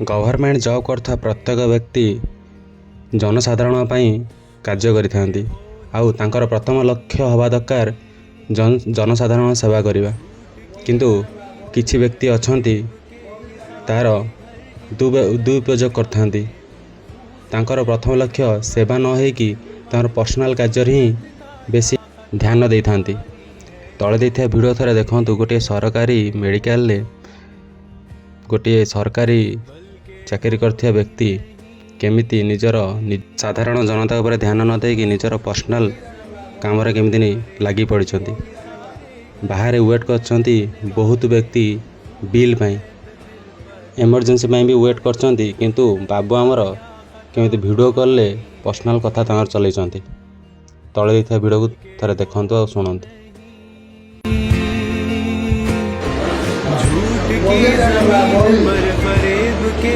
Government job करता प्रत्येक व्यक्ति जनसाधारण पाई कार्य करिथांती आउ तांकर प्रथम लक्ष्य हवा दरकार जनसाधारण सेवा करवा किंतु किछि व्यक्ति अछंती तार दुरुपयोग करथांती तांकर प्रथम लक्ष्य सेवा न होइकि तांकर पर्सनल कार्य ही बेसी ध्यान दे थांती। तले देइथा वीडियो थरे देखंतु गोटे सरकारी मेडिकल ले गोटे सरकारी चाकरी करथिया व्यक्ति केमिति निजर साधारण जनता उपर ध्यान न देकी निजर पर्सनल काम रे केमिति लागि पड़िछंती। बाहर वेट करछंती बहुत व्यक्ति बिल पाई इमरजेंसी पाई भी वेट करछंती किंतु बाबू हमर केमिति वीडियो कॉल ले पर्सनल कथा तांगर चलैछंती। तळे देइथा वीडियो को थरे देखंतु आ सुनंतु। झूठ की